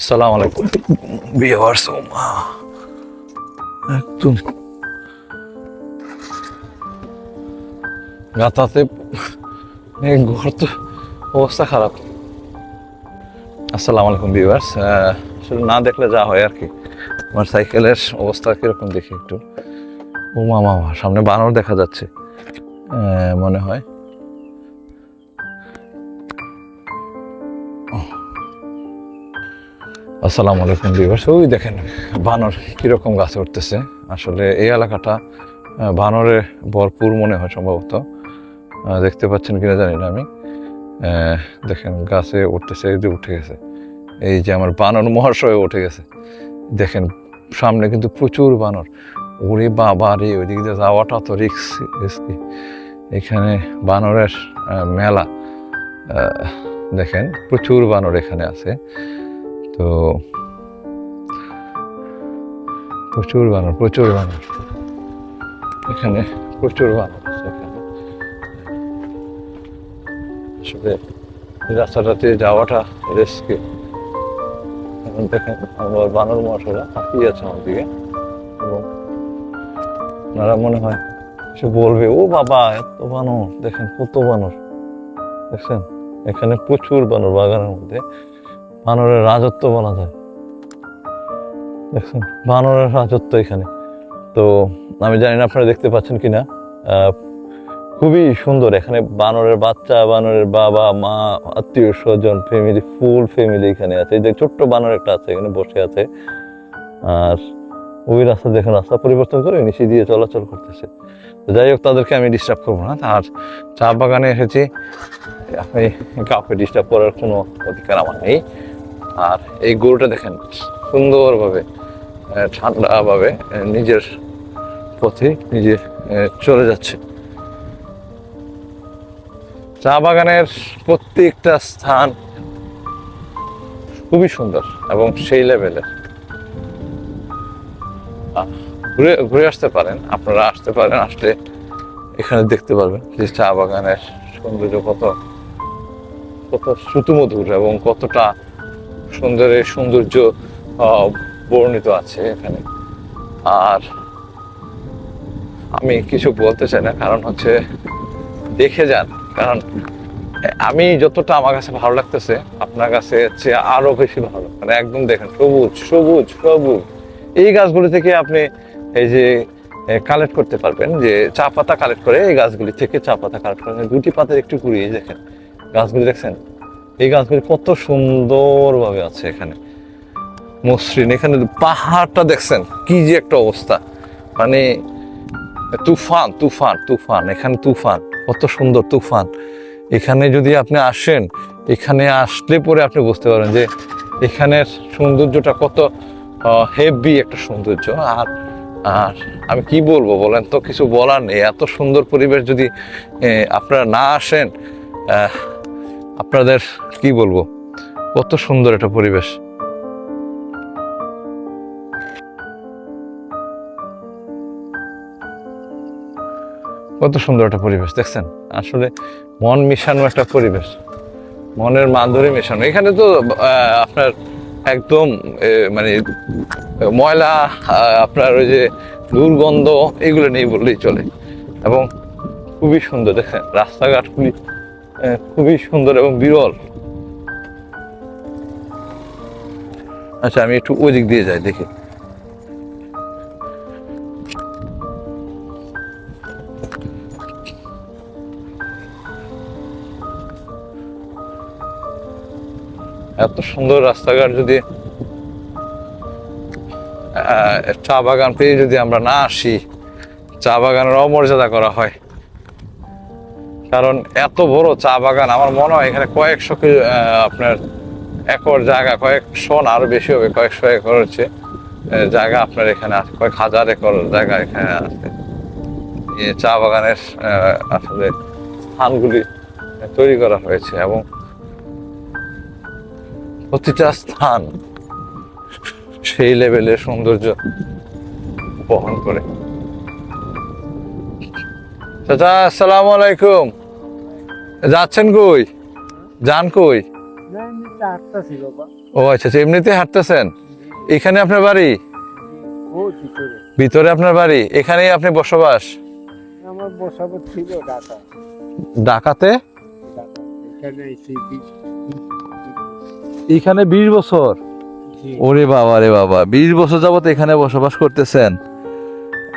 আসসালামু আলাইকুম ভিউয়ার্স। একদম গাতাতে ঘর তো অবস্থা খারাপ। আসসালামু আলাইকুম ভিউয়ার্স। আসলে না দেখলে যা হয় আর কি। আমার সাইকেলের অবস্থা কিরকম দেখি একটু। ও মামা, সামনে বানর দেখা যাচ্ছে মনে হয়। আসসালামু আলাইকুম ভিউয়ার্স। ওই দেখেন বানর কিরকম গাছে উঠতেছে। আসলে এই এলাকাটা বানরে ভরপুর মনে হয় সম্ভবত। দেখতে পাচ্ছেন কিনা জানি না আমি। দেখেন গাছে উঠতেছে, এই যে উঠে গেছে। এই যে আমার বানর মহাশয় উঠে গেছে। দেখেন সামনে কিন্তু প্রচুর বানর। ওরে বাবা রে, ওইদিক দিয়ে যাওয়াটা তো রিস্কি। এখানে বানরের মেলা। দেখেন প্রচুর বানর এখানে আছে। তো প্রচুর বানর এখানে প্রচুর বানর আছে এখানে। আসলে রাস্তাটাতে যাওয়াটা রিস্কি। এখন দেখেন আমার বানর মশারা তাকিয়ে আছে আমার দিকে, এবং ওনারা মনে হয় সে বলবে ও বাবা এত বানর, দেখেন কত বানর দেখছেন। এখানে প্রচুর বানর, বাগানের মধ্যে বানরের রাজত্ব বলা যায়। দেখছেন বানরের রাজত্ব এখানে। তো আমি জানি না আপনারা দেখতে পাচ্ছেন কিনা। খুবই সুন্দর এখানে। বানরের বাচ্চা, বানরের বাবা মা, আত্মীয় স্বজন, ফ্যামিলি, ফুল ফ্যামিলি এখানে আছে। এই যে ছোট্ট বানর একটা আছে এখানে বসে আছে। আর ওই রাস্তা দেখেন, রাস্তা পরিবর্তন করে নিচে দিয়ে চলাচল করতেছে। যাই হোক, তাদেরকে আমি ডিস্টার্ব করবো না। আর চা বাগানে এসেছি, আমি কাউকে ডিস্টার্ব করার কোনো অধিকার আমার নেই। আর এই গরুটা দেখেন সুন্দরভাবে ঠান্ডাভাবে নিজের পথে নিজে চলে যাচ্ছে। চা বাগানের প্রত্যেকটা স্থান খুবই সুন্দর এবং সেই লেভেলের। ঘুরে আসতে পারেন, আপনারা আসতে পারেন। আসলে এখানে দেখতে পারবেন যে চা বাগানের সৌন্দর্য কত শ্রুতিমধুর এবং কতটা সুন্দরের সৌন্দর্য বর্ণিত আছে এখানে। আর আমি কিছু বলতে চাই না, কারণ হচ্ছে দেখে যান। কারণ আমি যতটা আমার কাছে ভালো লাগতেছে, আপনার কাছে চেয়ে আরো বেশি ভালো। মানে একদম দেখেন সবুজ সবুজ সবুজ। এই গাছগুলি থেকে আপনি এই যে কালেক্ট করতে পারবেন, যে চা পাতা কালেক্ট করে এই গাছগুলি থেকে চা পাতা কালেক্ট করেন। দুটি পাতা একটু ঘুরিয়ে দেখেন গাছগুলি, দেখছেন এই গাছগুলি কত সুন্দরভাবে আছে এখানে। মসৃণ। এখানে পাহাড়টা দেখছেন কি যে একটা অবস্থা, মানে তুফান তুফান তুফান। এখানে তুফান, কত সুন্দর তুফান। এখানে যদি আপনি আসেন, এখানে আসলে পরে আপনি বুঝতে পারেন যে এখানের সৌন্দর্যটা কত হেভি একটা সৌন্দর্য। আর আর আমি কি বলবো বলেন তো, কিছু বলার নেই। এত সুন্দর পরিবেশ যদি আপনারা না আসেন, আপনাদের কি বলবো, কত সুন্দর একটা পরিবেশ। কত সুন্দর একটা পরিবেশ দেখছেন। আসলে মন মিশানো একটা পরিবেশ, মনের মাধুরী মেশানো। এখানে তো আপনার একদম মানে ময়লা, আপনার ওই যে দুর্গন্ধ, এগুলো নেই বললেই চলে। এবং খুবই সুন্দর দেখেন রাস্তাঘাটগুলি, খুবই সুন্দর এবং বিরল। আচ্ছা আমি একটু ওই দিক দিয়ে যাই দেখি। এত সুন্দর রাস্তাঘাট যদি চা বাগান পেয়ে যদি আমরা না আসি, চা বাগানের অমর্যাদা করা হয়। কারণ এত বড় চা বাগান, আমার মনে হয় এখানে কয়েকশো আপনার একর জায়গা, কয়েকশো না আরো বেশি হবে, কয়েকশো একর হচ্ছে জায়গা আপনার এখানে আছে, কয়েক হাজার একর জায়গা এখানে আছে। চা বাগানের আসলে স্থানগুলি তৈরি করা হয়েছে, এবং প্রতিটা স্থান সেই লেভেলের সৌন্দর্য বহন করে। চাচা আসসালামু আলাইকুম। যাচ্ছেন কই? যান কই? হাঁটতেছি বাবা। ও আচ্ছা আচ্ছা, এমনিতে হাঁটতেছেন? এখানে আপনার বাড়ি? ও ভিতরে ভিতরে আপনার বাড়ি, এখানেই আপনি বসবাস? আমার বসাবো ছিল ঢাকা। ঢাকাতে? ঢাকা এখানে এসে এখানে 20 বছর? জি ওরে বাবা রে বাবা, 20 বছর যাবত এখানে বসবাস করতেছেন।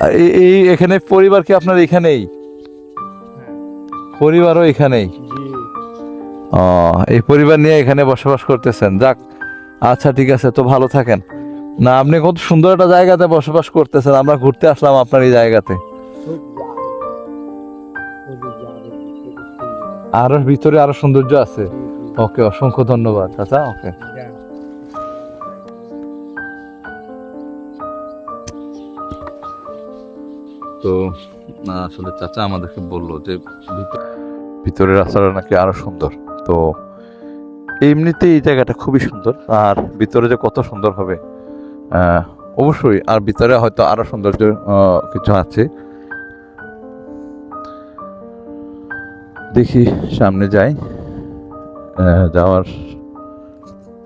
আর এই এখানে পরিবার কি আপনার এখানেই? হ্যাঁ, পরিবারও এখানেই? জি ও, এই পরিবার নিয়ে এখানে বসবাস করতেছেন। যাক, আচ্ছা ঠিক আছে, তো ভালো থাকেন। না, আপনি কত সুন্দর একটা জায়গাতে বসবাস করতেছেন, আমরা ঘুরতে আসলাম আপনার এই জায়গাতে। খুব ভালো। ওদের যাবে ভিতরে সুন্দর। আরো ভিতরে আরো সৌন্দর্য আছে। জি, জি, ওকে, অসংখ্য ধন্যবাদ চাচা। ওকে। যান। তো না, আসলে চাচা আমাদেরকে বললো যে ভিতরের রাস্তাটা নাকি আরো সুন্দর। তো এমনিতে এই জায়গাটা খুবই সুন্দর, আর ভিতরে যে কত সুন্দর হবে অবশ্যই, আর ভিতরে হয়তো আরো সৌন্দর্য কিছু আছে। দেখি সামনে যাই, যাওয়ার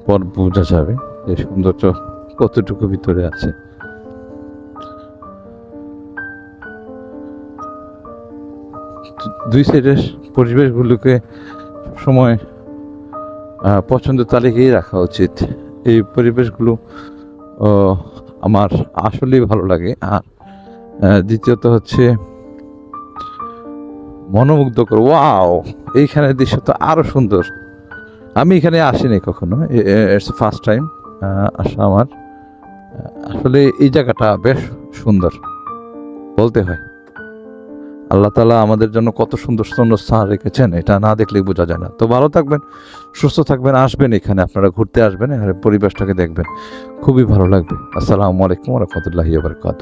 পর বোঝা যাবে যে সৌন্দর্য কতটুকু ভিতরে আছে। দুই সাইডের পরিবেশগুলোকে সময় পছন্দের তালিকায় রাখা উচিত। এই পরিবেশগুলো আমার আসলেই ভালো লাগে। আর দ্বিতীয়ত হচ্ছে মনোমুগ্ধকর। ওয়াও, এইখানের দৃশ্য তো আরো সুন্দর। আমি এখানে আসিনি কখনো, ইটস ফার্স্ট টাইম আসা আমার। আসলে এই জায়গাটা বেশ সুন্দর বলতে হয়। আল্লাহ তাআলা আমাদের জন্য কত সুন্দর সুন্দর স্থান রেখেছেন, এটা না দেখলেই বোঝা যায় না। তো ভালো থাকবেন, সুস্থ থাকবেন, আসবেন এখানে, আপনারা ঘুরতে আসবেন, আর পরিবেশটাকে দেখবেন, খুবই ভালো লাগবে। আসসালামু আলাইকুম ওয়া রাহমাতুল্লাহি ওয়া বারাকাতুহু।